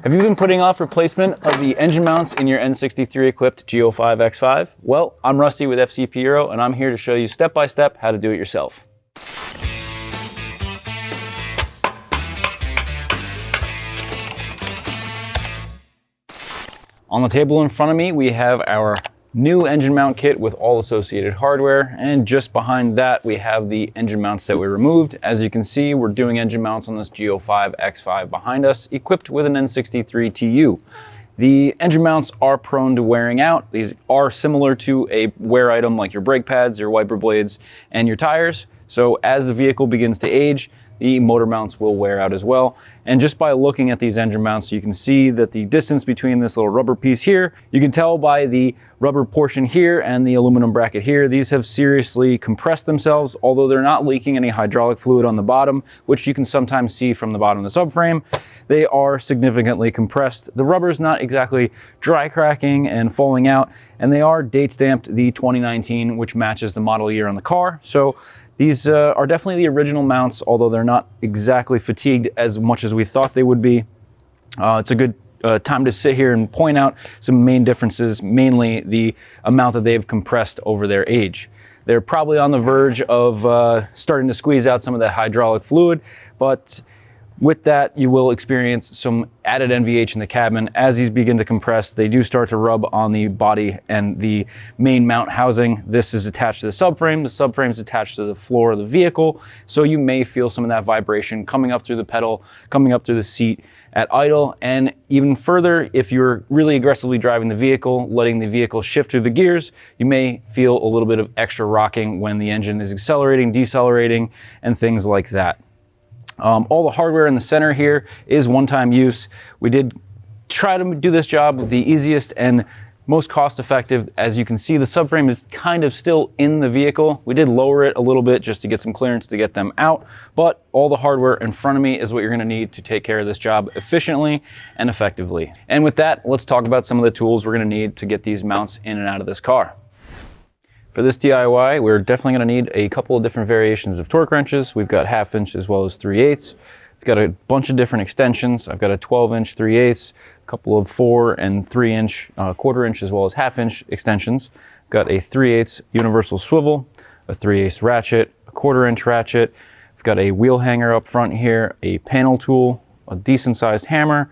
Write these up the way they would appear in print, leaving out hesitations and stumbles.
Have you been putting off replacement of the engine mounts in your N63 equipped G05 X5? Well, I'm Rusty with FCP Euro, and I'm here to show you step by step how to do it yourself. On the table in front of me, we have our new engine mount kit with all associated hardware, and just behind that we have the engine mounts that we removed. As you can see, we're doing engine mounts on this G05 X5 behind us, equipped with an N63TU. The engine mounts are prone to wearing out. These are similar to a wear item like your brake pads, your wiper blades, and your tires. So as the vehicle begins to age, the motor mounts will wear out as well. And just by looking at these engine mounts, you can see that the distance between this little rubber piece here, you can tell by the rubber portion here and the aluminum bracket here, these have seriously compressed themselves. Although they're not leaking any hydraulic fluid on the bottom, which you can sometimes see from the bottom of the subframe, they are significantly compressed. The rubber's not exactly dry cracking and falling out, and they are date stamped the 2019, which matches the model year on the car. So these are definitely the original mounts, although they're not exactly fatigued as much as we thought they would be. It's a good time to sit here and point out some main differences, mainly the amount that they've compressed over their age. They're probably on the verge of starting to squeeze out some of that hydraulic fluid, but with that, you will experience some added NVH in the cabin. As these begin to compress, they do start to rub on the body and the main mount housing. This is attached to the subframe. The subframe is attached to the floor of the vehicle, so you may feel some of that vibration coming up through the pedal, coming up through the seat at idle. And even further, if you're really aggressively driving the vehicle, letting the vehicle shift through the gears, you may feel a little bit of extra rocking when the engine is accelerating, decelerating, and things like that. All the hardware in the center here is one-time use. We did try to do this job the easiest and most cost-effective. As you can see, the subframe is kind of still in the vehicle. We did lower it a little bit just to get some clearance to get them out, but all the hardware in front of me is what you're gonna need to take care of this job efficiently and effectively. And with that, let's talk about some of the tools we're gonna need to get these mounts in and out of this car. For this DIY, we're definitely going to need a couple of different variations of torque wrenches. We've got 1/2 inch as well as 3/8. We've got a bunch of different extensions. I've got a 12-inch 3/8, a couple of 4 and 3-inch, 1/4 inch as well as 1/2 inch extensions. I've got a 3/8 universal swivel, a 3/8 ratchet, a 1/4 inch ratchet. I've got a wheel hanger up front here, a panel tool, a decent sized hammer.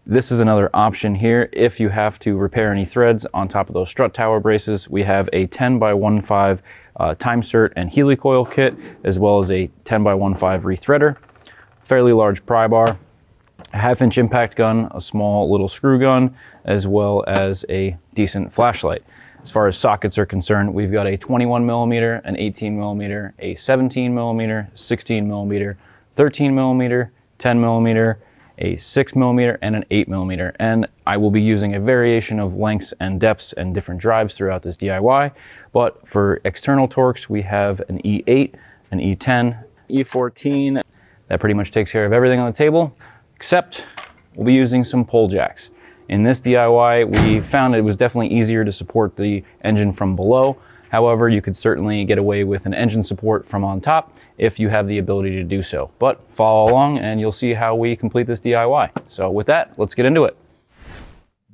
This is another option here if you have to repair any threads on top of those strut tower braces. We have a 10x15 time cert and helicoil kit, as well as a 10x15 rethreader, fairly large pry bar, a 1/2 inch impact gun, a small little screw gun, as well as a decent flashlight. As far as sockets are concerned, we've got a 21mm, an 18mm, a 17mm, 16mm, 13mm, 10mm, a 6mm, and an 8mm. And I will be using a variation of lengths and depths and different drives throughout this DIY. But for external torques, we have an E8, an E10, E14. That pretty much takes care of everything on the table, except we'll be using some pole jacks. In this DIY, we found it was definitely easier to support the engine from below. However, you could certainly get away with an engine support from on top if you have the ability to do so. But follow along and you'll see how we complete this DIY. So with that, let's get into it.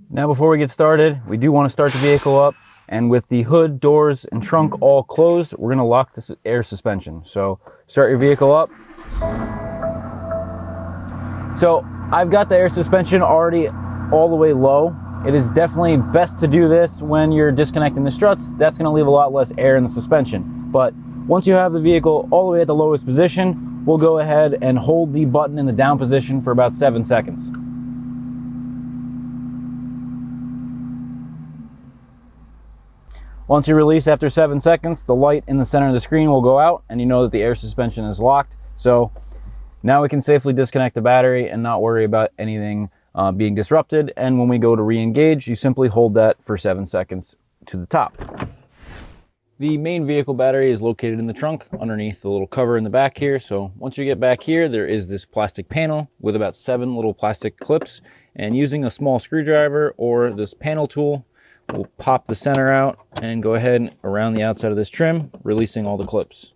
Now before we get started, we do want to start the vehicle up, and with the hood, doors, and trunk all closed, we're going to lock this air suspension. So start your vehicle up. So I've got the air suspension already all the way low. It is definitely best to do this when you're disconnecting the struts. That's going to leave a lot less air in the suspension. But once you have the vehicle all the way at the lowest position, we'll go ahead and hold the button in the down position for about 7 seconds. Once you release after 7 seconds, the light in the center of the screen will go out and you know that the air suspension is locked. So now we can safely disconnect the battery and not worry about anything being disrupted. And when we go to re-engage, you simply hold that for 7 seconds to the top. The main vehicle battery is located in the trunk underneath the little cover in the back here. So once you get back here, there is this plastic panel with about 7 little plastic clips, and using a small screwdriver or this panel tool, we'll pop the center out and go ahead around the outside of this trim, releasing all the clips.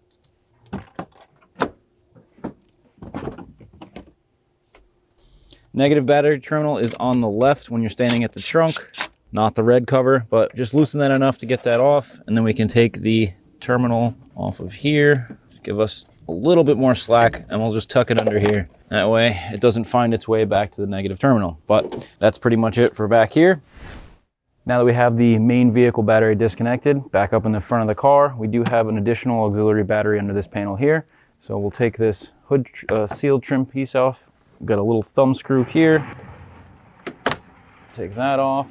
Negative battery terminal is on the left when you're standing at the trunk, not the red cover, but just loosen that enough to get that off. And then we can take the terminal off of here, give us a little bit more slack, and we'll just tuck it under here. That way it doesn't find its way back to the negative terminal. But that's pretty much it for back here. Now that we have the main vehicle battery disconnected, back up in the front of the car, we do have an additional auxiliary battery under this panel here. So we'll take this hood seal trim piece off. We've got a little thumb screw here. Take that off.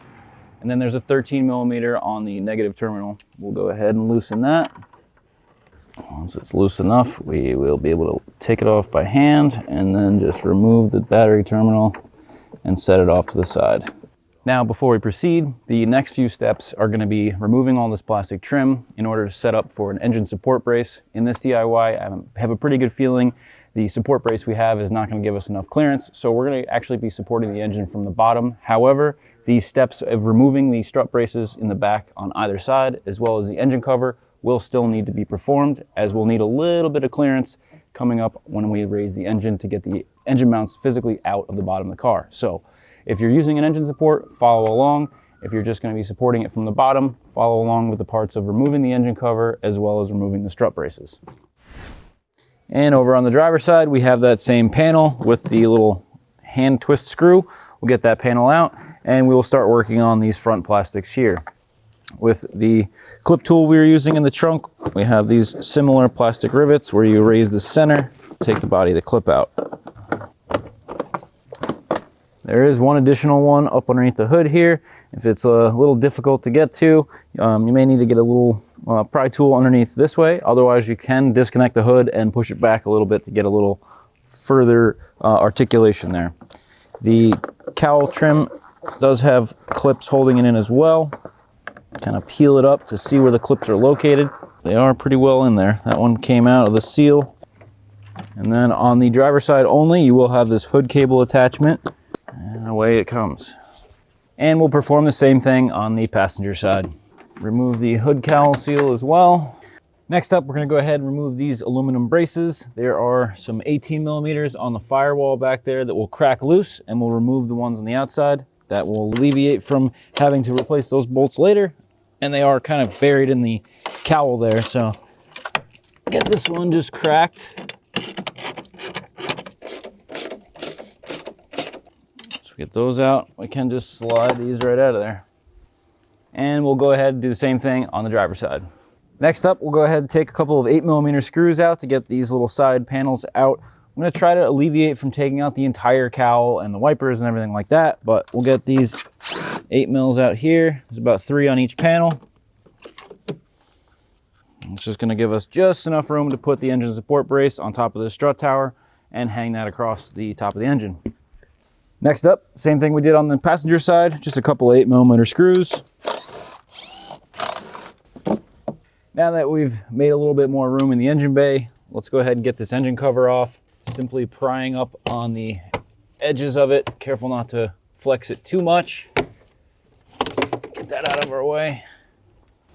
And then there's a 13 millimeter on the negative terminal. We'll go ahead and loosen that. Once it's loose enough, we will be able to take it off by hand and then just remove the battery terminal and set it off to the side. Now, before we proceed, the next few steps are going to be removing all this plastic trim in order to set up for an engine support brace. In this DIY, I have a pretty good feeling the support brace we have is not going to give us enough clearance, so we're going to actually be supporting the engine from the bottom. However, the steps of removing the strut braces in the back on either side, as well as the engine cover, will still need to be performed, as we'll need a little bit of clearance coming up when we raise the engine to get the engine mounts physically out of the bottom of the car. So if you're using an engine support, follow along. If you're just going to be supporting it from the bottom, follow along with the parts of removing the engine cover as well as removing the strut braces. And over on the driver's side, we have that same panel with the little hand twist screw. We'll get that panel out and we will start working on these front plastics here. With the clip tool we were using in the trunk, we have these similar plastic rivets where you raise the center, take the body of the clip out. There is one additional one up underneath the hood here. If it's a little difficult to get to, you may need to get a little pry tool underneath this way. Otherwise, you can disconnect the hood and push it back a little bit to get a little further articulation there. The cowl trim does have clips holding it in as well. Kind of peel it up to see where the clips are located. They are pretty well in there. That one came out of the seal. And then on the driver's side only, you will have this hood cable attachment. And away it comes. And we'll perform the same thing on the passenger side. Remove the hood cowl seal as well. Next up, we're going to go ahead and remove these aluminum braces. There are some 18 millimeters on the firewall back there that will crack loose, and we'll remove the ones on the outside. That will alleviate from having to replace those bolts later. And they are kind of buried in the cowl there, so get this one just cracked. Get those out. We can just slide these right out of there. And we'll go ahead and do the same thing on the driver's side. Next up, we'll go ahead and take a couple of 8 millimeter screws out to get these little side panels out. I'm going to try to alleviate from taking out the entire cowl and the wipers and everything like that, but we'll get these 8 mils out here. There's about 3 on each panel. It's just going to give us just enough room to put the engine support brace on top of the strut tower and hang that across the top of the engine. Next up, same thing we did on the passenger side, just a couple 8 millimeter screws. Now that we've made a little bit more room in the engine bay, let's go ahead and get this engine cover off. Simply prying up on the edges of it. Careful not to flex it too much. Get that out of our way.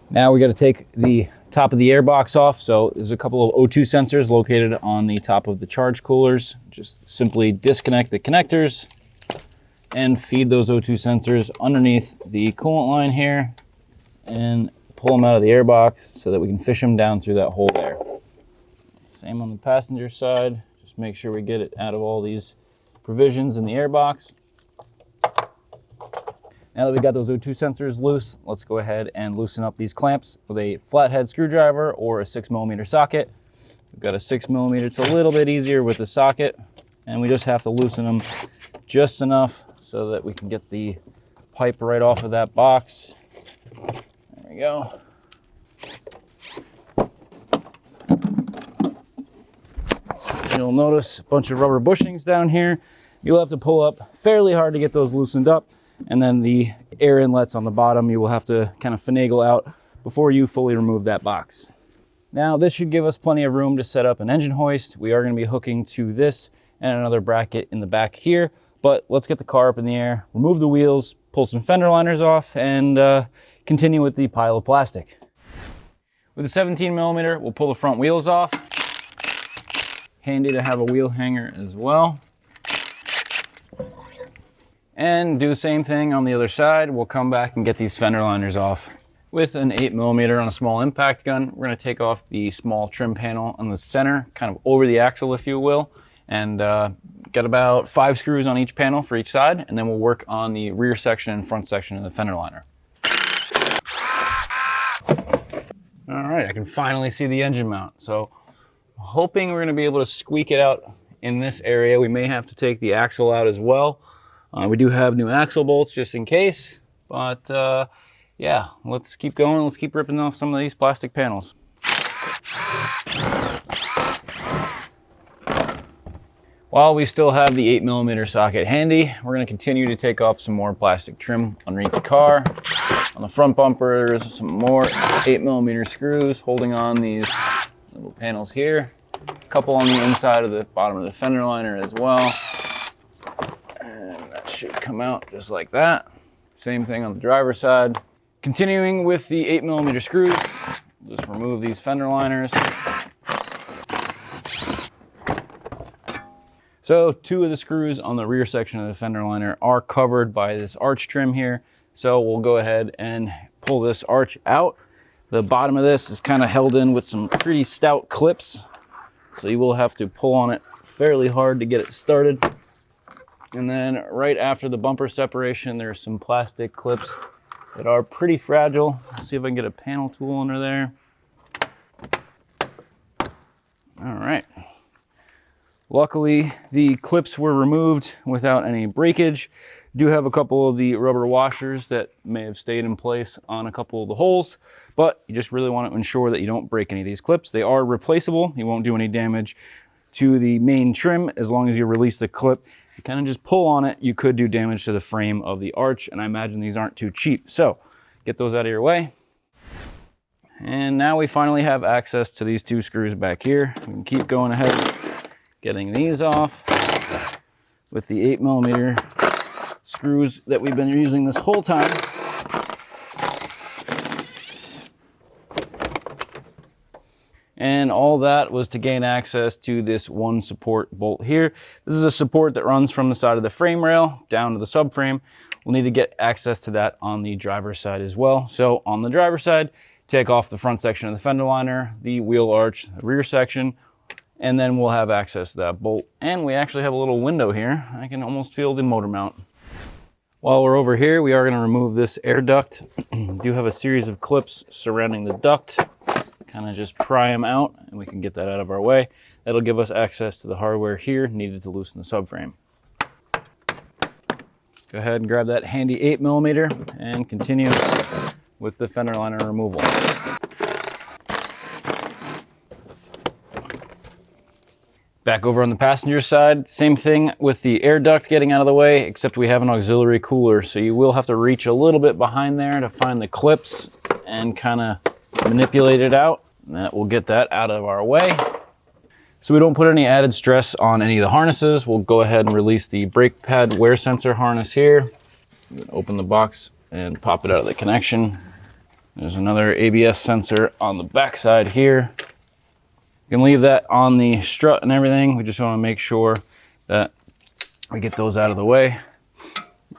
Now we got to take the top of the airbox off. So there's a couple of O2 sensors located on the top of the charge coolers. Just simply disconnect the connectors and feed those O2 sensors underneath the coolant line here and pull them out of the airbox so that we can fish them down through that hole there. Same on the passenger side. Just make sure we get it out of all these provisions in the airbox. Now that we got those O2 sensors loose, let's go ahead and loosen up these clamps with a flathead screwdriver or a 6 millimeter socket. We've got a 6 millimeter. It's a little bit easier with the socket, and we just have to loosen them just enough so that we can get the pipe right off of that box. There we go. You'll notice a bunch of rubber bushings down here. You'll have to pull up fairly hard to get those loosened up. And then the air inlets on the bottom, you will have to kind of finagle out before you fully remove that box. Now this should give us plenty of room to set up an engine hoist. We are going to be hooking to this and another bracket in the back here, but let's get the car up in the air, remove the wheels, pull some fender liners off, and continue with the pile of plastic. With a 17 millimeter, we'll pull the front wheels off. Handy to have a wheel hanger as well. And do the same thing on the other side. We'll come back and get these fender liners off. With an 8mm on a small impact gun, we're going to take off the small trim panel on the center, kind of over the axle if you will, and get about 5 screws on each panel for each side, and then we'll work on the rear section and front section of the fender liner. All right, I can finally see the engine mount. So hoping we're going to be able to squeak it out in this area. We may have to take the axle out as well. We do have new axle bolts just in case, but yeah, let's keep going. Let's keep ripping off some of these plastic panels. While we still have the 8mm socket handy, we're going to continue to take off some more plastic trim underneath the car. On the front bumper, there's some more 8mm screws holding on these little panels here. A couple on the inside of the bottom of the fender liner as well. And that should come out just like that. Same thing on the driver's side. Continuing with the 8mm screws, just remove these fender liners. So 2 of the screws on the rear section of the fender liner are covered by this arch trim here. So we'll go ahead and pull this arch out. The bottom of this is kind of held in with some pretty stout clips. So you will have to pull on it fairly hard to get it started. And then right after the bumper separation, there's some plastic clips that are pretty fragile. Let's see if I can get a panel tool under there. All right. Luckily, the clips were removed without any breakage. Do have a couple of the rubber washers that may have stayed in place on a couple of the holes, but you just really want to ensure that you don't break any of these clips. They are replaceable. You won't do any damage to the main trim as long as you release the clip. You kind of just pull on it, you could do damage to the frame of the arch, and I imagine these aren't too cheap. So get those out of your way. And now we finally have access to these 2 screws back here. We can keep going ahead, getting these off with the 8mm screws that we've been using this whole time. And all that was to gain access to this one support bolt here. This is a support that runs from the side of the frame rail down to the subframe. We'll need to get access to that on the driver's side as well. So on the driver's side, take off the front section of the fender liner, the wheel arch, the rear section, and then we'll have access to that bolt. And we actually have a little window here. I can almost feel the motor mount. While we're over here, we are going to remove this air duct. We do have a series of clips surrounding the duct. Kind of just pry them out and we can get that out of our way. That'll give us access to the hardware here needed to loosen the subframe. Go ahead and grab that handy 8mm and continue with the fender liner removal. Back over on the passenger side, same thing with the air duct getting out of the way, except we have an auxiliary cooler. So you will have to reach a little bit behind there to find the clips and kind of manipulate it out. And that will get that out of our way. So we don't put any added stress on any of the harnesses. We'll go ahead and release the brake pad wear sensor harness here. Open the box and pop it out of the connection. There's another ABS sensor on the back side here. You can leave that on the strut and everything. We just want to make sure that we get those out of the way.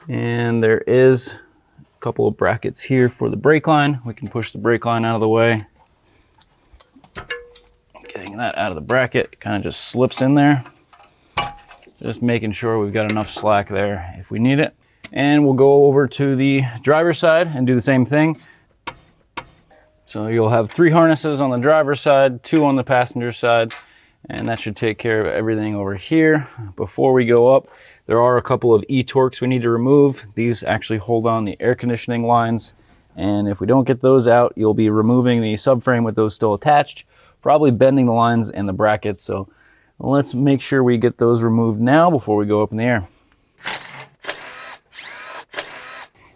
And there is a couple of brackets here for the brake line. We can push the brake line out of the way. Getting that out of the bracket, it kind of just slips in there. Just making sure we've got enough slack there if we need it. And we'll go over to the driver's side and do the same thing. So you'll have 3 harnesses on the driver's side, 2 on the passenger side, and that should take care of everything over here. Before we go up, there are a couple of E-torques we need to remove. These actually hold on the air conditioning lines, and if we don't get those out, you'll be removing the subframe with those still attached, probably bending the lines and the brackets. So let's make sure we get those removed now before we go up in the air.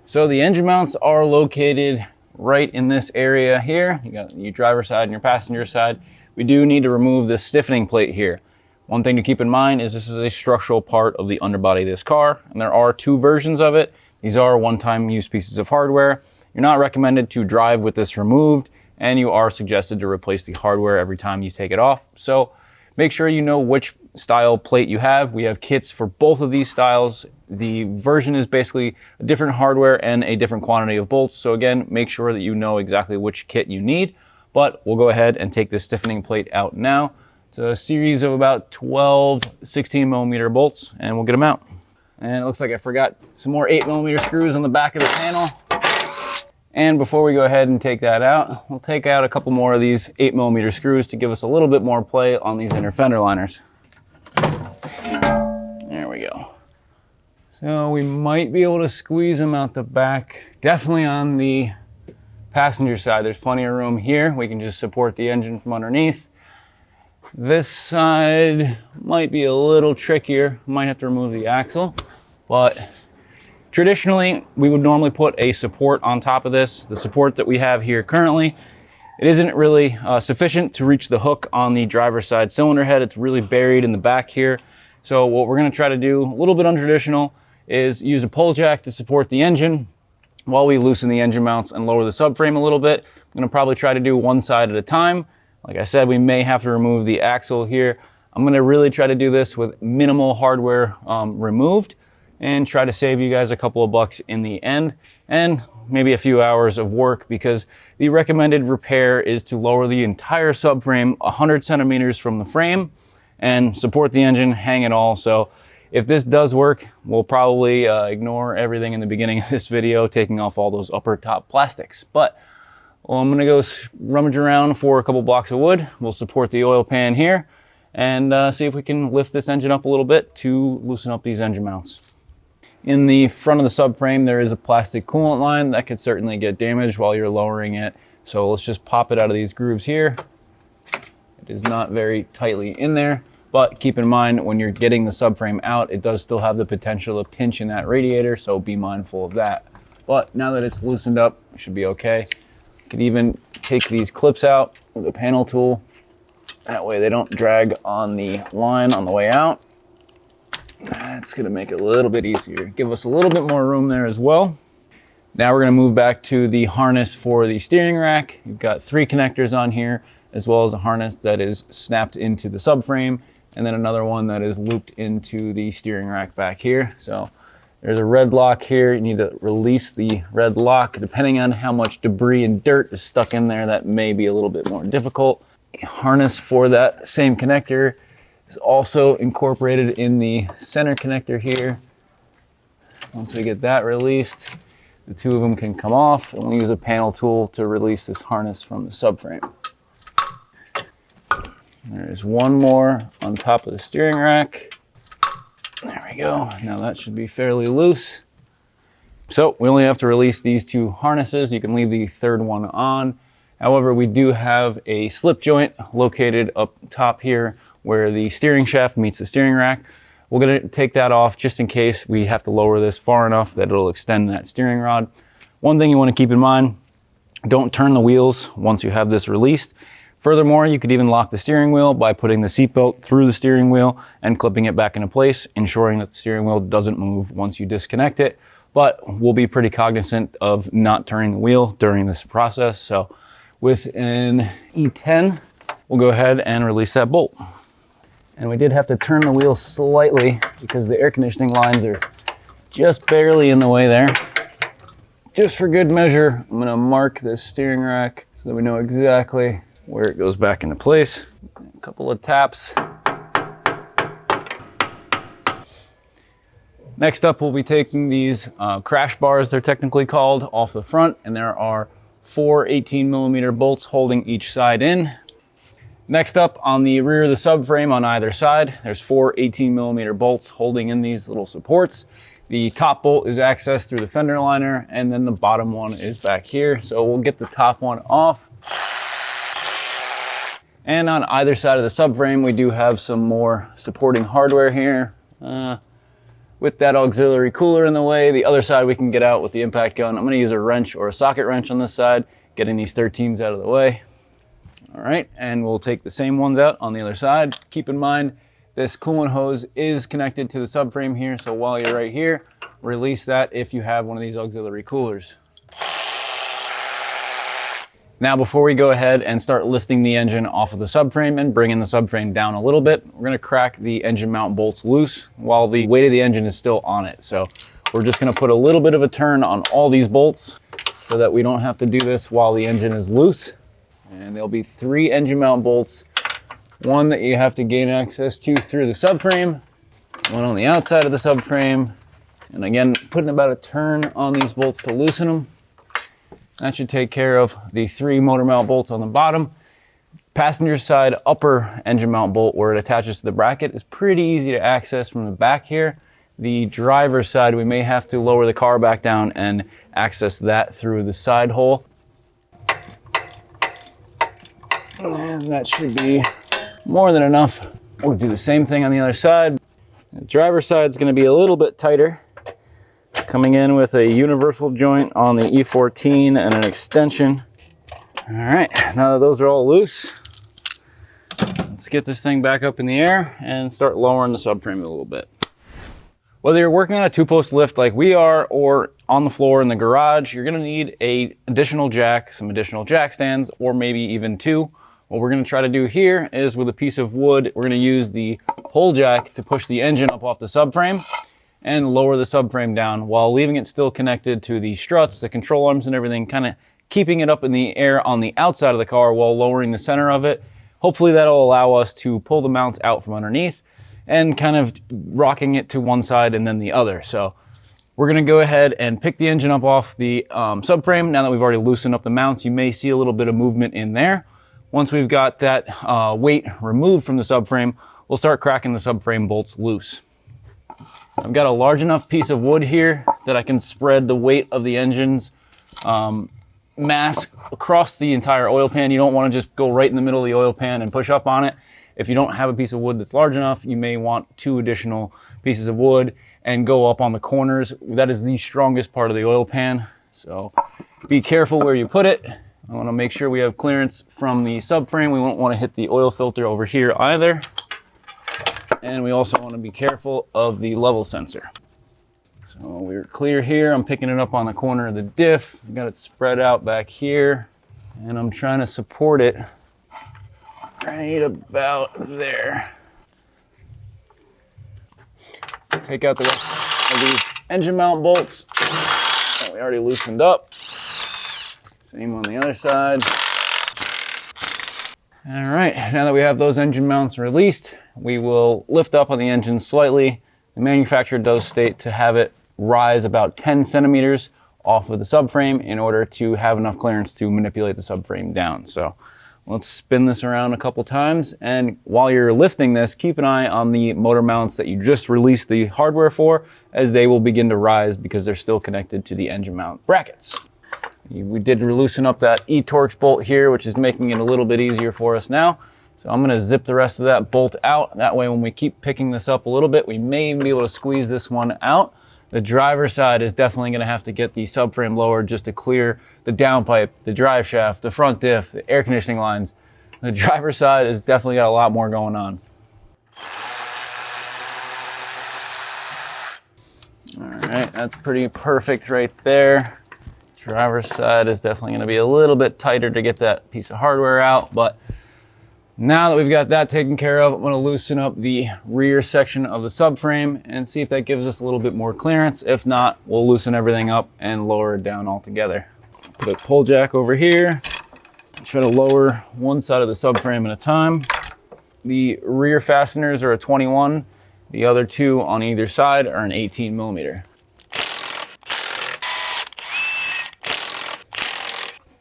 So the engine mounts are located right in this area here. You got your driver's side and your passenger side. We do need to remove this stiffening plate here. One thing to keep in mind is this is a structural part of the underbody of this car, and there are 2 versions of it. These are one-time use pieces of hardware. You're not recommended to drive with this removed, and you are suggested to replace the hardware every time you take it off. So make sure you know which style plate you have. We have kits for both of these styles The version is basically a different hardware and a different quantity of bolts. So again, make sure that you know exactly which kit you need. But we'll go ahead and take this stiffening plate out now. It's a series of about 12 16mm bolts, and we'll get them out. And it looks like I forgot some more 8mm screws on the back of the panel. And before we go ahead and take that out, we'll take out a couple more of these 8mm screws to give us a little bit more play on these inner fender liners. There we go. So we might be able to squeeze them out the back. Definitely on the passenger side, there's plenty of room here. We can just support the engine from underneath. This side might be a little trickier. Might have to remove the axle, but traditionally we would normally put a support on top of this. The support that we have here currently, it isn't really sufficient to reach the hook on the driver's side cylinder head. It's really buried in the back here. So what we're going to try to do, a little bit untraditional, is use a pull jack to support the engine while we loosen the engine mounts and lower the subframe a little bit. I'm going to probably try to do one side at a time. Like I said, we may have to remove the axle here. I'm going to really try to do this with minimal hardware removed and try to save you guys a couple of bucks in the end and maybe a few hours of work, because the recommended repair is to lower the entire subframe 100 centimeters from the frame and support the engine, hang it all. So if this does work, we'll probably ignore everything in the beginning of this video, taking off all those upper top plastics. But well, I'm gonna go rummage around for a couple blocks of wood. We'll support the oil pan here and see if we can lift this engine up a little bit to loosen up these engine mounts. In the front of the subframe, there is a plastic coolant line that could certainly get damaged while you're lowering it. So let's just pop it out of these grooves here. It is not very tightly in there, but keep in mind when you're getting the subframe out, it does still have the potential to pinch in that radiator, so be mindful of that. But now that it's loosened up, it should be okay. You could even take these clips out with a panel tool. That way they don't drag on the line on the way out. That's gonna make it a little bit easier. Give us a little bit more room there as well. Now we're gonna move back to the harness for the steering rack. You've got 3 connectors on here, as well as a harness that is snapped into the subframe, and then another one that is looped into the steering rack back here. So there's a red lock here. You need to release the red lock. Depending on how much debris and dirt is stuck in there, that may be a little bit more difficult. A harness for that same connector is also incorporated in the center connector here. Once we get that released, the 2 of them can come off, and we'll use a panel tool to release this harness from the subframe. There's one more on top of the steering rack. There we go. Now that should be fairly loose. So we only have to release these 2 harnesses. You can leave the 3rd one on. However, we do have a slip joint located up top here where the steering shaft meets the steering rack. We're going to take that off just in case we have to lower this far enough that it'll extend that steering rod. One thing you want to keep in mind, don't turn the wheels once you have this released. Furthermore, you could even lock the steering wheel by putting the seatbelt through the steering wheel and clipping it back into place, ensuring that the steering wheel doesn't move once you disconnect it. But we'll be pretty cognizant of not turning the wheel during this process. So with an E10, we'll go ahead and release that bolt. And we did have to turn the wheel slightly because the air conditioning lines are just barely in the way there. Just for good measure, I'm gonna mark this steering rack so that we know exactly where it goes back into place. A couple of taps. Next up, we'll be taking these crash bars, they're technically called, off the front, and there are 4 18mm bolts holding each side in. Next up, on the rear of the subframe on either side, there's 4 18mm bolts holding in these little supports. The top bolt is accessed through the fender liner, and then the bottom one is back here. So we'll get the top one off. And on either side of the subframe, we do have some more supporting hardware here. With that auxiliary cooler in the way, the other side we can get out with the impact gun. I'm gonna use a wrench or a socket wrench on this side, getting these 13s out of the way. All right, and we'll take the same ones out on the other side. Keep in mind, this coolant hose is connected to the subframe here, so while you're right here, release that if you have one of these auxiliary coolers. Now, before we go ahead and start lifting the engine off of the subframe and bringing the subframe down a little bit, we're gonna crack the engine mount bolts loose while the weight of the engine is still on it. So we're just gonna put a little bit of a turn on all these bolts so that we don't have to do this while the engine is loose. And there'll be 3 engine mount bolts, one that you have to gain access to through the subframe, one on the outside of the subframe, and again, putting about a turn on these bolts to loosen them. That should take care of the 3 motor mount bolts on the bottom. Passenger side upper engine mount bolt where it attaches to the bracket is pretty easy to access from the back here. The driver's side, we may have to lower the car back down and access that through the side hole. And that should be more than enough. We'll do the same thing on the other side. The driver's side is going to be a little bit tighter. Coming in with a universal joint on the E14 and an extension. All right, now that those are all loose, let's get this thing back up in the air and start lowering the subframe a little bit. Whether you're working on a 2-post lift like we are or on the floor in the garage, you're gonna need an additional jack, some additional jack stands, or maybe even 2. What we're gonna try to do here is with a piece of wood, we're gonna use the pole jack to push the engine up off the subframe and lower the subframe down while leaving it still connected to the struts, the control arms and everything, kind of keeping it up in the air on the outside of the car while lowering the center of it. Hopefully that'll allow us to pull the mounts out from underneath and kind of rocking it to one side and then the other. So we're gonna go ahead and pick the engine up off the subframe. Now that we've already loosened up the mounts, you may see a little bit of movement in there. Once we've got that weight removed from the subframe, we'll start cracking the subframe bolts loose. I've got a large enough piece of wood here that I can spread the weight of the engine's mass across the entire oil pan. You don't want to just go right in the middle of the oil pan and push up on it. If you don't have a piece of wood that's large enough, you may want 2 additional pieces of wood and go up on the corners. That is the strongest part of the oil pan. So be careful where you put it. I want to make sure we have clearance from the subframe. We won't want to hit the oil filter over here either. And we also want to be careful of the level sensor. So we're clear here. I'm picking it up on the corner of the diff. I've got it spread out back here. And I'm trying to support it right about there. Take out the rest of these engine mount bolts that we already loosened up. Same on the other side. All right, now that we have those engine mounts released, we will lift up on the engine slightly. The manufacturer does state to have it rise about 10 centimeters off of the subframe in order to have enough clearance to manipulate the subframe down. So let's spin this around a couple times. And while you're lifting this, keep an eye on the motor mounts that you just released the hardware for, as they will begin to rise because they're still connected to the engine mount brackets. We did loosen up that E-Torx bolt here, which is making it a little bit easier for us now. So I'm gonna zip the rest of that bolt out. That way when we keep picking this up a little bit, we may be able to squeeze this one out. The driver's side is definitely gonna have to get the subframe lowered just to clear the downpipe, the drive shaft, the front diff, the air conditioning lines. The driver's side has definitely got a lot more going on. All right, that's pretty perfect right there. Driver's side is definitely going to be a little bit tighter to get that piece of hardware out, but now that we've got that taken care of, I'm going to loosen up the rear section of the subframe and see if that gives us a little bit more clearance. If not, we'll loosen everything up and lower it down altogether. Put a pull jack over here, try to lower one side of the subframe at a time. The rear fasteners are a 21, the other 2 on either side are an 18 millimeter.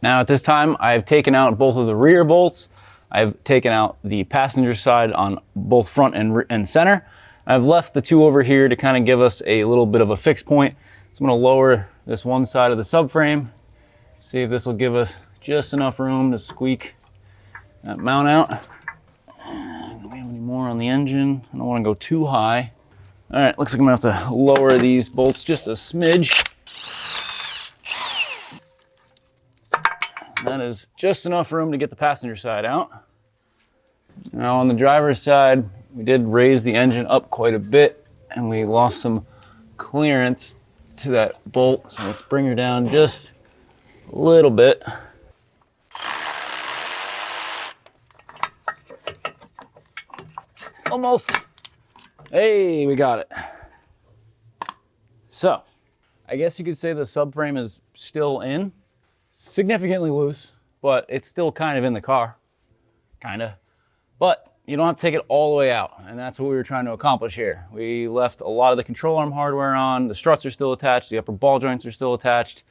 Now at this time, I've taken out both of the rear bolts. I've taken out the passenger side on both front and center. I've left the 2 over here to kind of give us a little bit of a fix point. So I'm gonna lower this one side of the subframe, see if this will give us just enough room to squeak that mount out. Do we have any more on the engine? I don't wanna go too high. All right, looks like I'm gonna have to lower these bolts just a smidge. That is just enough room to get the passenger side out. Now on the driver's side, we did raise the engine up quite a bit and we lost some clearance to that bolt. So let's bring her down just a little bit. Almost. Hey, we got it. So, I guess you could say the subframe is still in. Significantly loose, but it's still kind of in the car. Kinda. But you don't have to take it all the way out, and that's what we were trying to accomplish here. We left a lot of the control arm hardware on, the struts are still attached, the upper ball joints are still attached.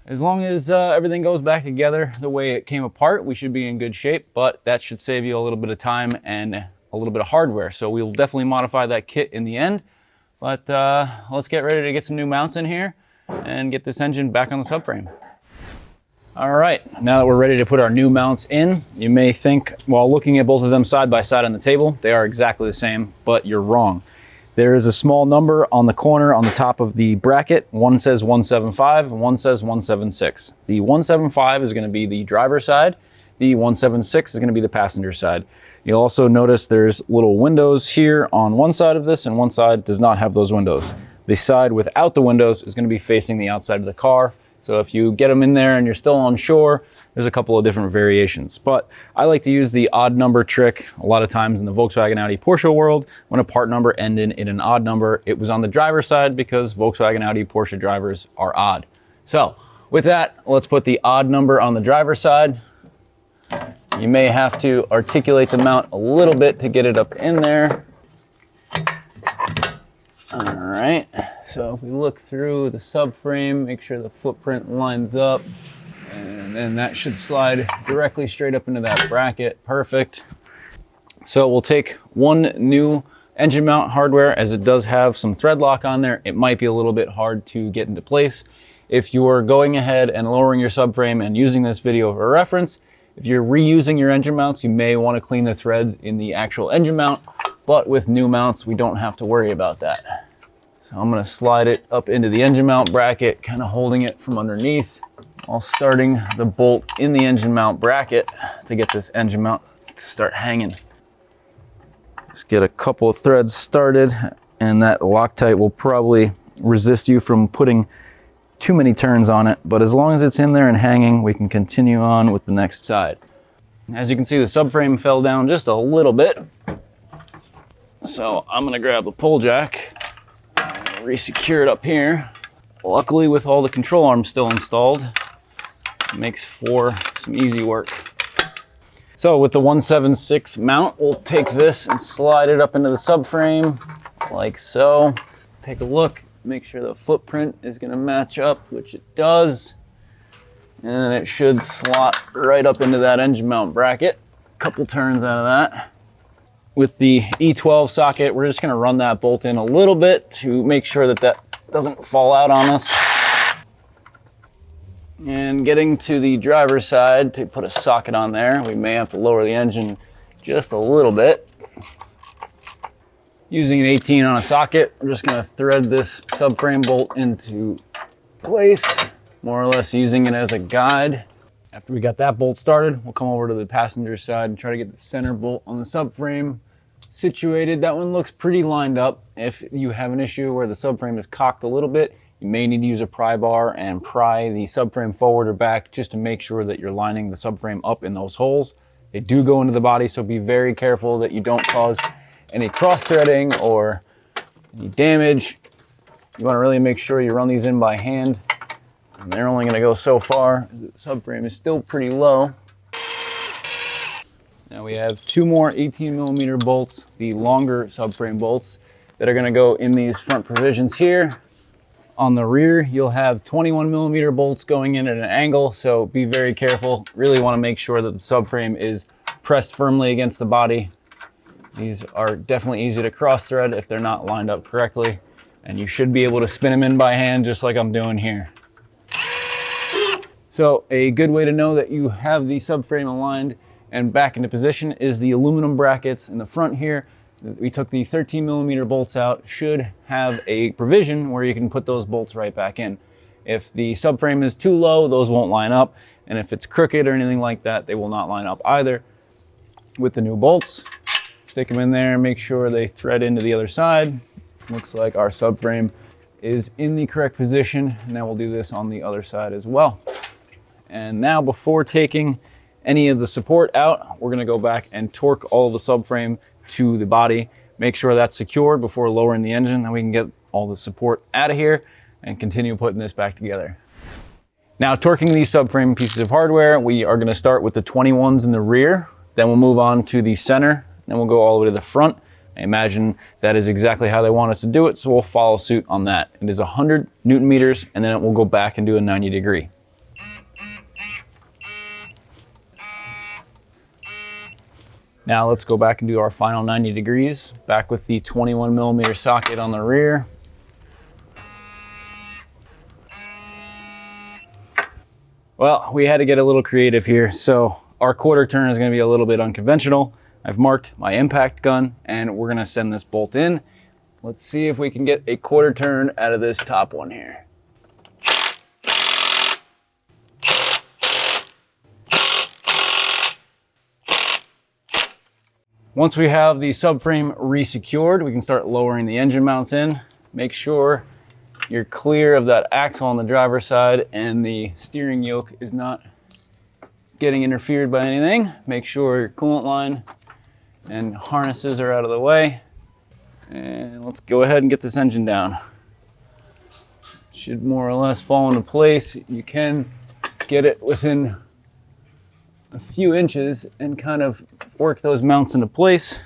As long as everything goes back together the way it came apart, we should be in good shape, but that should save you a little bit of time and a little bit of hardware. So we'll definitely modify that kit in the end, but let's get ready to get some new mounts in here and get this engine back on the subframe. All right, now that we're ready to put our new mounts in, you may think, while looking at both of them side by side on the table, they are exactly the same, but you're wrong. There is a small number on the corner on the top of the bracket. One says 175 and one says 176. The 175 is going to be the driver's side. The 176 is going to be the passenger side. You'll also notice there's little windows here on one side of this, and one side does not have those windows. The side without the windows is going to be facing the outside of the car. So if you get them in there and you're still unsure, there's a couple of different variations. But I like to use the odd number trick a lot of times in the Volkswagen, Audi, Porsche world. When a part number ended in an odd number, it was on the driver's side because Volkswagen, Audi, Porsche drivers are odd. So with that, let's put the odd number on the driver's side. You may have to articulate the mount a little bit to get it up in there. All right, so if we look through the subframe, make sure the footprint lines up, and then that should slide directly straight up into that bracket. Perfect. So we'll take one new engine mount hardware, as it does have some thread lock on there. It might be a little bit hard to get into place. If you are going ahead and lowering your subframe and using this video for reference, if you're reusing your engine mounts, you may want to clean the threads in the actual engine mount. But with new mounts, we don't have to worry about that. So I'm going to slide it up into the engine mount bracket, kind of holding it from underneath while starting the bolt in the engine mount bracket to get this engine mount to start hanging. Just get a couple of threads started, and that Loctite will probably resist you from putting too many turns on it. But as long as it's in there and hanging, we can continue on with the next side. As you can see, the subframe fell down just a little bit. So I'm gonna grab the pull jack and re-secure it up here. Luckily, with all the control arms still installed, it makes for some easy work. So with the 176 mount, we'll take this and slide it up into the subframe like so. Take a look, make sure the footprint is gonna match up, which it does. And it should slot right up into that engine mount bracket. A couple turns out of that. With the E12 socket, we're just gonna run that bolt in a little bit to make sure that that doesn't fall out on us. And getting to the driver's side to put a socket on there, we may have to lower the engine just a little bit. Using an 18 on a socket, we're just gonna thread this subframe bolt into place, more or less using it as a guide. After we got that bolt started, we'll come over to the passenger side and try to get the center bolt on the subframe situated. That one looks pretty lined up. If you have an issue where the subframe is cocked a little bit, you may need to use a pry bar and pry the subframe forward or back just to make sure that you're lining the subframe up in those holes. They do go into the body, so be very careful that you don't cause any cross-threading or any damage. You want to really make sure you run these in by hand. And they're only going to go so far. The subframe is still pretty low. Now we have two more 18mm bolts, the longer subframe bolts, that are going to go in these front provisions here. On the rear, you'll have 21mm bolts going in at an angle, so be very careful. Really want to make sure that the subframe is pressed firmly against the body. These are definitely easy to cross thread if they're not lined up correctly, and you should be able to spin them in by hand just like I'm doing here. So a good way to know that you have the subframe aligned and back into position is the aluminum brackets in the front here. We took the 13mm bolts out, should have a provision where you can put those bolts right back in. If the subframe is too low, those won't line up, and if it's crooked or anything like that, they will not line up either. With the new bolts, stick them in there, make sure they thread into the other side. Looks like our subframe is in the correct position. Now we'll do this on the other side as well. And now, before taking any of the support out, we're gonna go back and torque all of the subframe to the body. Make sure that's secured before lowering the engine, then we can get all the support out of here and continue putting this back together. Now, torquing these subframe pieces of hardware, we are going to start with the 21s in the rear, then we'll move on to the center, then we'll go all the way to the front. I imagine that is exactly how they want us to do it, so we'll follow suit on that. It is 100 Newton meters, and then we'll go back and do a 90 degree. Now let's go back and do our final 90 degrees, back with the 21 millimeter socket on the rear. Well, we had to get a little creative here, so our quarter turn is going to be a little bit unconventional. I've marked my impact gun, and we're going to send this bolt in. Let's see if we can get a quarter turn out of this top one here. Once we have the subframe re-secured, we can start lowering the engine mounts in. Make sure you're clear of that axle on the driver's side and the steering yoke is not getting interfered by anything. Make sure your coolant line and harnesses are out of the way. And let's go ahead and get this engine down. Should more or less fall into place. You can get it within a few inches and kind of work those mounts into place.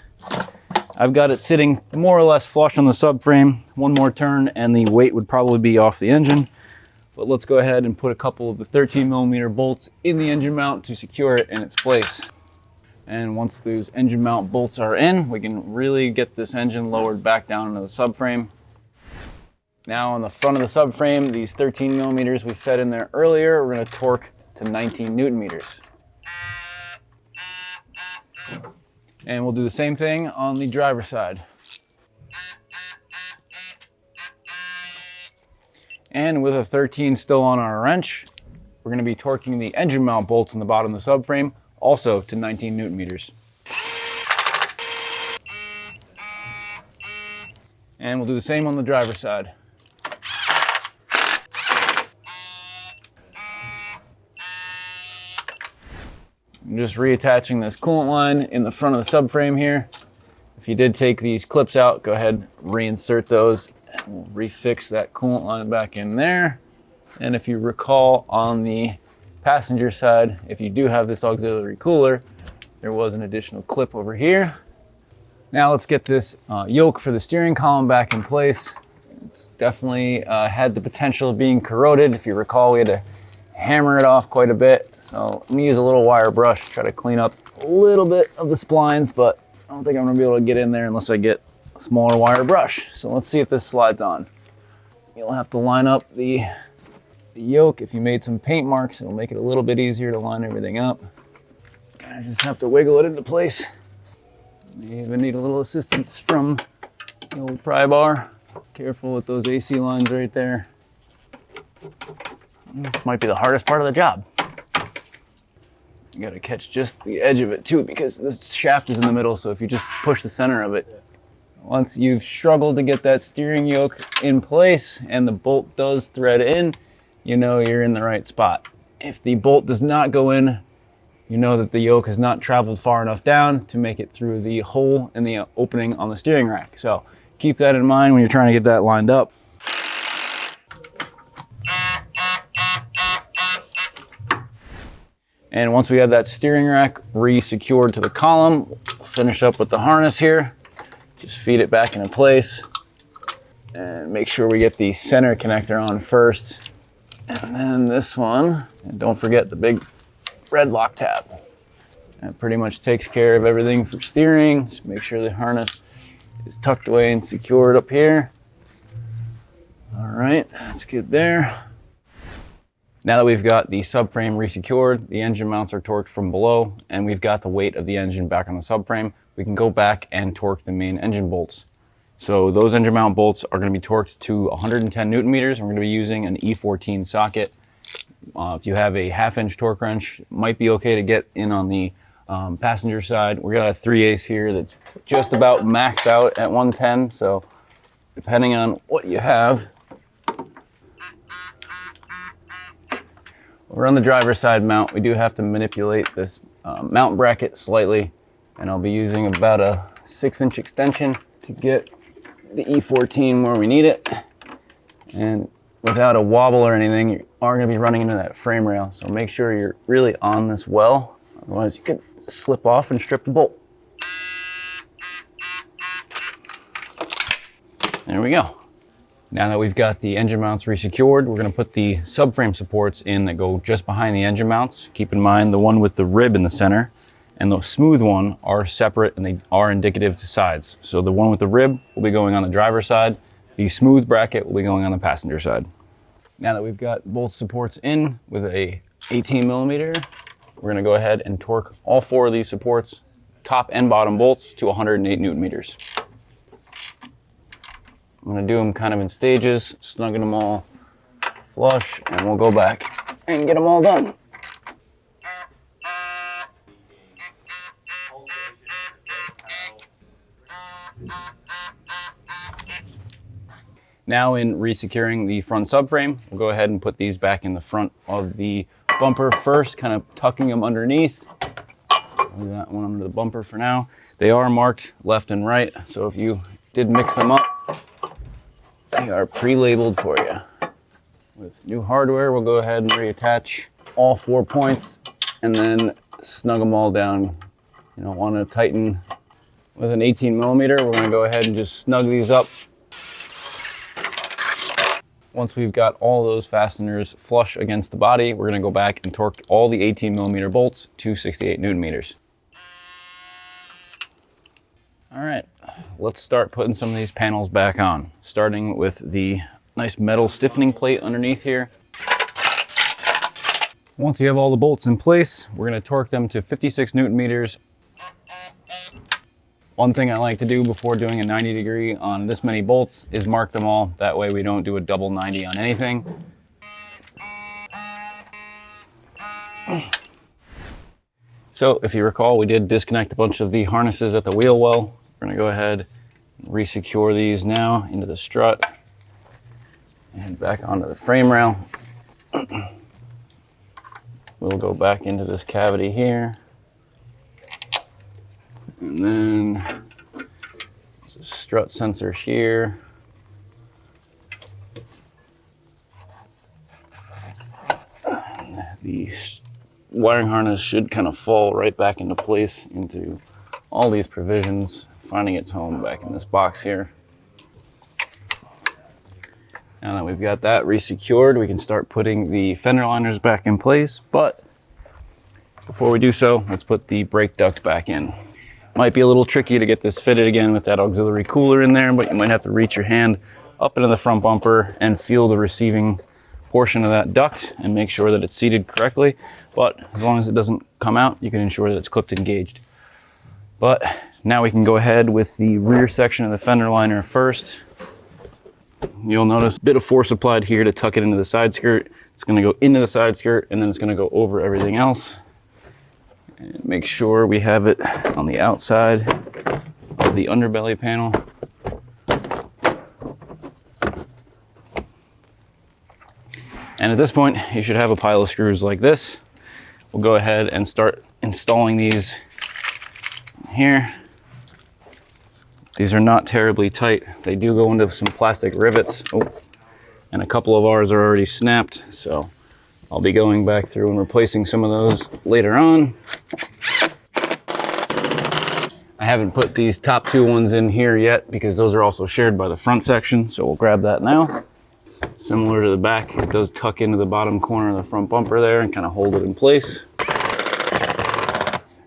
I've got it sitting more or less flush on the subframe. One more turn and the weight would probably be off the engine. But let's go ahead and put a couple of the 13 millimeter bolts in the engine mount to secure it in its place. And once those engine mount bolts are in, we can really get this engine lowered back down into the subframe. Now on the front of the subframe, these 13 millimeters we fed in there earlier, we're going to torque to 19 Newton meters. And we'll do the same thing on the driver's side. And with a 13 still on our wrench, we're going to be torquing the engine mount bolts in the bottom of the subframe also to 19 Newton meters. And we'll do the same on the driver's side. I'm just reattaching this coolant line in the front of the subframe here. If you did take these clips out, go ahead, reinsert those, and we'll refix that coolant line back in there. And if you recall, on the passenger side, if you do have this auxiliary cooler, there was an additional clip over here. Now let's get this yoke for the steering column back in place. It's definitely had the potential of being corroded. If you recall, we had to hammer it off quite a bit. So I'm gonna use a little wire brush, try to clean up a little bit of the splines, but I don't think I'm gonna be able to get in there unless I get a smaller wire brush. So let's see if this slides on. You'll have to line up the yoke. If you made some paint marks, it'll make it a little bit easier to line everything up. Kind of just have to wiggle it into place. You even need a little assistance from the old pry bar. Careful with those AC lines right there. This might be the hardest part of the job. You gotta catch just the edge of it too, because this shaft is in the middle, so if you just push the center of it, once you've struggled to get that steering yoke in place and the bolt does thread in, you know you're in the right spot. If the bolt does not go in, you know that the yoke has not traveled far enough down to make it through the hole in the opening on the steering rack. So keep that in mind when you're trying to get that lined up. And once we have that steering rack re-secured to the column, we'll finish up with the harness here. Just feed it back into place and make sure we get the center connector on first. And then this one, and don't forget the big red lock tab. That pretty much takes care of everything for steering. Just make sure the harness is tucked away and secured up here. All right, that's good there. Now that we've got the subframe re-secured, the engine mounts are torqued from below, and we've got the weight of the engine back on the subframe, we can go back and torque the main engine bolts. So those engine mount bolts are going to be torqued to 110 Newton meters. We're going to be using an E14 socket. If you have a 1/2 inch torque wrench, it might be okay to get in on the passenger side. We got a 3/8 here that's just about maxed out at 110. So depending on what you have, we're on the driver's side mount. We do have to manipulate this mount bracket slightly, and I'll be using about a 6-inch extension to get the E14 where we need it. And without a wobble or anything, you are going to be running into that frame rail. So make sure you're really on this well. Otherwise you could slip off and strip the bolt. There we go. Now that we've got the engine mounts resecured, we're going to put the subframe supports in that go just behind the engine mounts. Keep in mind the one with the rib in the center and the smooth one are separate and they are indicative to sides. So the one with the rib will be going on the driver's side. The smooth bracket will be going on the passenger side. Now that we've got both supports in with a 18 millimeter, we're going to go ahead and torque all 4 of these supports, top and bottom bolts, to 108 Newton meters. I'm going to do them kind of in stages, snugging them all flush, and we'll go back and get them all done. Now in resecuring the front subframe, we'll go ahead and put these back in the front of the bumper first, kind of tucking them underneath. Leave that one under the bumper for now. They are marked left and right, so if you did mix them up, they are pre-labeled for you. With new hardware, we'll go ahead and reattach all 4 points and then snug them all down. You don't want to tighten with an 18 millimeter. We're going to go ahead and just snug these up. Once we've got all those fasteners flush against the body, we're going to go back and torque all the 18 millimeter bolts to 68 Newton meters. All right, let's start putting some of these panels back on, starting with the nice metal stiffening plate underneath here. Once you have all the bolts in place, we're going to torque them to 56 Newton meters. One thing I like to do before doing a 90 degree on this many bolts is mark them all. That way we don't do a double 90 on anything. So if you recall, we did disconnect a bunch of the harnesses at the wheel well. We're going to go ahead and resecure these now into the strut and back onto the frame rail. We'll go back into this cavity here. And then there's a strut sensor here. The wiring harness should kind of fall right back into place into all these provisions, finding its home back in this box here. Now that we've got that resecured, we can start putting the fender liners back in place. But before we do so, let's put the brake duct back in. Might be a little tricky to get this fitted again with that auxiliary cooler in there, but you might have to reach your hand up into the front bumper and feel the receiving portion of that duct and make sure that it's seated correctly. But as long as it doesn't come out, you can ensure that it's clipped and gauged. But now we can go ahead with the rear section of the fender liner first. You'll notice a bit of force applied here to tuck it into the side skirt. It's going to go into the side skirt and then it's going to go over everything else. And make sure we have it on the outside of the underbelly panel. And at this point, you should have a pile of screws like this. We'll go ahead and start installing these here. These are not terribly tight. They do go into some plastic rivets. Oh, and a couple of ours are already snapped, so I'll be going back through and replacing some of those later on. I haven't put these top 2 ones in here yet because those are also shared by the front section, so we'll grab that now. Similar to the back, it does tuck into the bottom corner of the front bumper there and kind of hold it in place.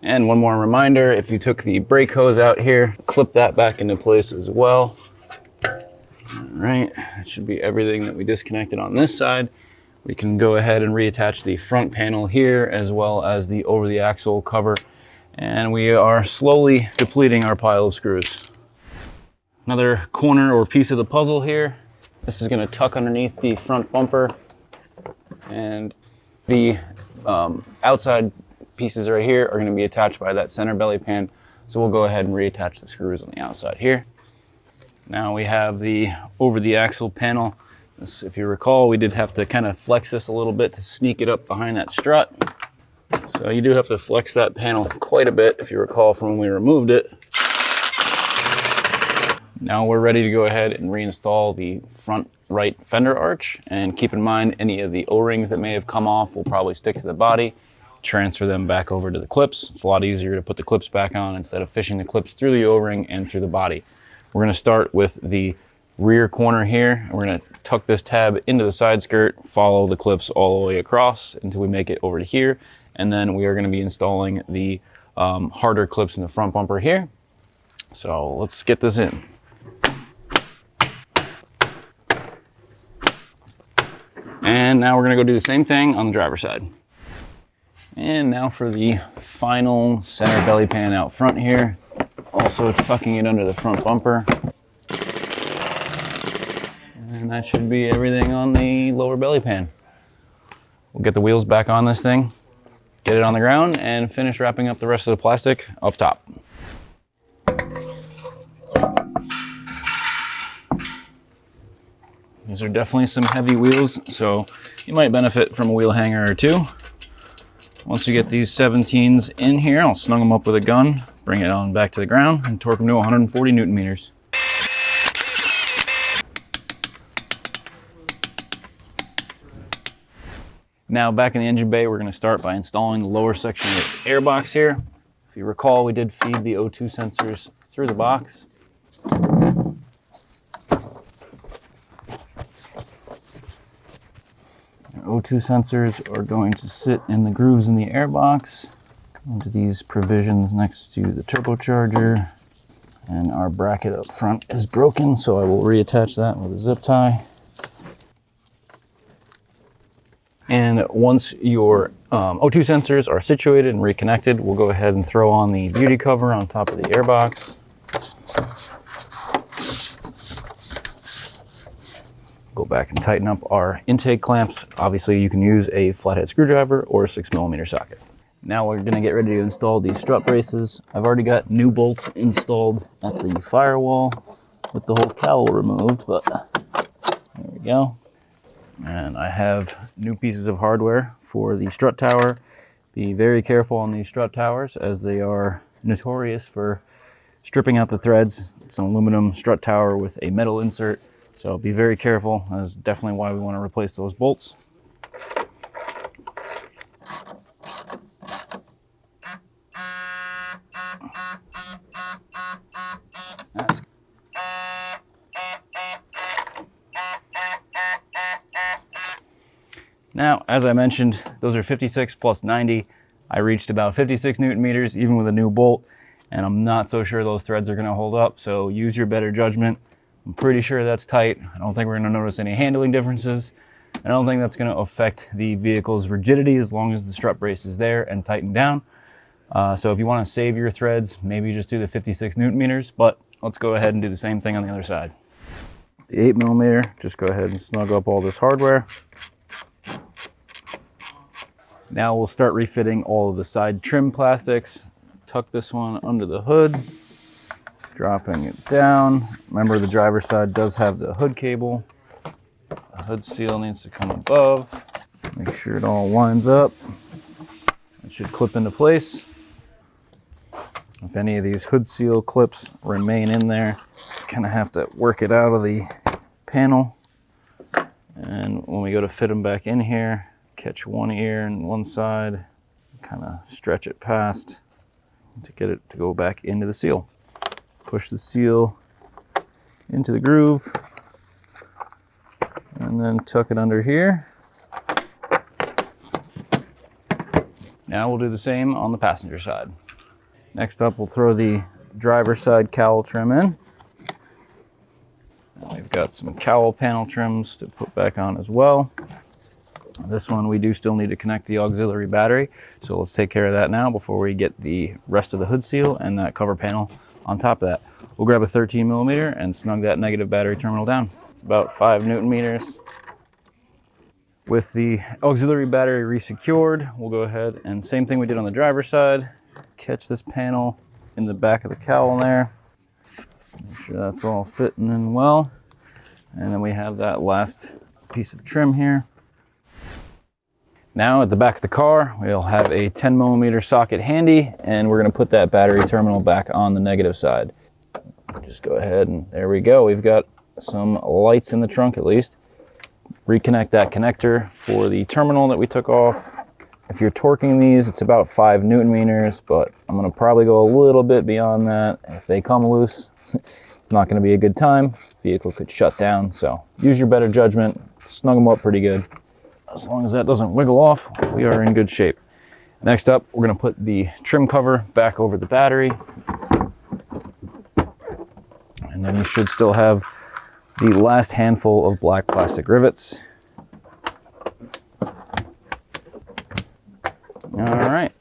And one more reminder, if you took the brake hose out here, clip that back into place as well. All right, that should be everything that we disconnected on this side. We can go ahead and reattach the front panel here as well as the over the axle cover. And we are slowly depleting our pile of screws. Another corner or piece of the puzzle here. This is going to tuck underneath the front bumper, and the outside pieces right here are going to be attached by that center belly pan. So we'll go ahead and reattach the screws on the outside here. Now we have the over the axle panel. This, if you recall, we did have to kind of flex this a little bit to sneak it up behind that strut. So you do have to flex that panel quite a bit if you recall from when we removed it. Now we're ready to go ahead and reinstall the front right fender arch, and keep in mind any of the O-rings that may have come off will probably stick to the body. Transfer them back over to the clips. It's a lot easier to put the clips back on instead of fishing the clips through the O-ring and through the body. We're going to start with the rear corner here, and we're going to tuck this tab into the side skirt, follow the clips all the way across until we make it over to here, and then we are going to be installing the harder clips in the front bumper here. So let's get this in. And now we're going to go do the same thing on the driver's side. And now for the final center belly pan out front here, also tucking it under the front bumper. And that should be everything on the lower belly pan. We'll get the wheels back on this thing, get it on the ground, and finish wrapping up the rest of the plastic up top. These are definitely some heavy wheels, so you might benefit from a wheel hanger or two. Once we get these 17s in here, I'll snug them up with a gun, bring it on back to the ground, and torque them to 140 Newton meters. Now back in the engine bay, we're going to start by installing the lower section of the airbox here. If you recall, we did feed the O2 sensors through the box. Our O2 sensors are going to sit in the grooves in the airbox, into these provisions next to the turbocharger, and our bracket up front is broken, so I will reattach that with a zip tie. And once your O2 sensors are situated and reconnected, we'll go ahead and throw on the beauty cover on top of the airbox. Go back and tighten up our intake clamps. Obviously, you can use a flathead screwdriver or a 6mm socket. Now we're going to get ready to install these strut braces. I've already got new bolts installed at the firewall with the whole cowl removed, but there we go. And I have new pieces of hardware for the strut tower. Be very careful on these strut towers, as they are notorious for stripping out the threads. It's an aluminum strut tower with a metal insert, so be very careful. That's definitely why we want to replace those bolts. Now, as I mentioned, those are 56 plus 90. I reached about 56 Newton meters, even with a new bolt, and I'm not so sure those threads are going to hold up, so use your better judgment. I'm pretty sure that's tight. I don't think we're going to notice any handling differences. I don't think that's going to affect the vehicle's rigidity as long as the strut brace is there and tightened down. So if you want to save your threads, maybe just do the 56 Newton meters, but let's go ahead and do the same thing on the other side. The 8mm, just go ahead and snug up all this hardware. Now we'll start refitting all of the side trim plastics. Tuck this one under the hood, dropping it down. Remember, the driver's side does have the hood cable. The hood seal needs to come above. Make sure it all lines up. It should clip into place. If any of these hood seal clips remain in there, kind of have to work it out of the panel. And when we go to fit them back in here, catch one ear and one side, kind of stretch it past to get it to go back into the seal. Push the seal into the groove and then tuck it under here. Now we'll do the same on the passenger side. Next up, we'll throw the driver's side cowl trim in. Now we've got some cowl panel trims to put back on as well. This one we do still need to connect the auxiliary battery, so let's take care of that now before we get the rest of the hood seal and that cover panel on top of that. We'll grab a 13mm and snug that negative battery terminal down. It's about 5 Newton meters. With the auxiliary battery resecured, we'll go ahead and same thing we did on the driver's side, catch this panel in the back of the cowl there. Make sure that's all fitting in well. And then we have that last piece of trim here. Now at the back of the car, we'll have a 10mm socket handy, and we're going to put that battery terminal back on the negative side. Just go ahead and there we go. We've got some lights in the trunk at least. Reconnect that connector for the terminal that we took off. If you're torquing these, it's about 5 Newton meters, but I'm gonna probably go a little bit beyond that. If they come loose, it's not gonna be a good time. Vehicle could shut down, so use your better judgment. Snug them up pretty good. As long as that doesn't wiggle off, we are in good shape. Next up, we're gonna put the trim cover back over the battery. And then you should still have the last handful of black plastic rivets. All right.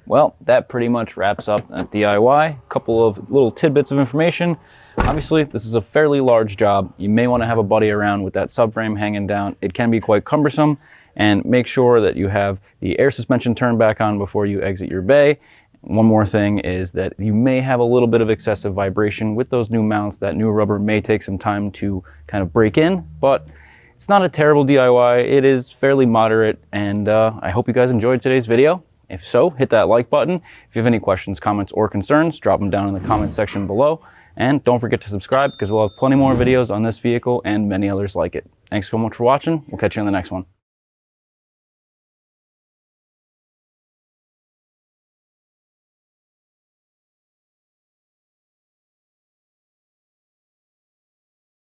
Well, that pretty much wraps up that DIY. A couple of little tidbits of information. Obviously, this is a fairly large job. You may want to have a buddy around with that subframe hanging down. It can be quite cumbersome, and make sure that you have the air suspension turned back on before you exit your bay. One more thing is that you may have a little bit of excessive vibration with those new mounts. That new rubber may take some time to kind of break in, but it's not a terrible DIY. It is fairly moderate, and I hope you guys enjoyed today's video. If so, hit that like button. If you have any questions, comments, or concerns, drop them down in the comment section below. And don't forget to subscribe because we'll have plenty more videos on this vehicle and many others like it. Thanks so much for watching. We'll catch you on the next one.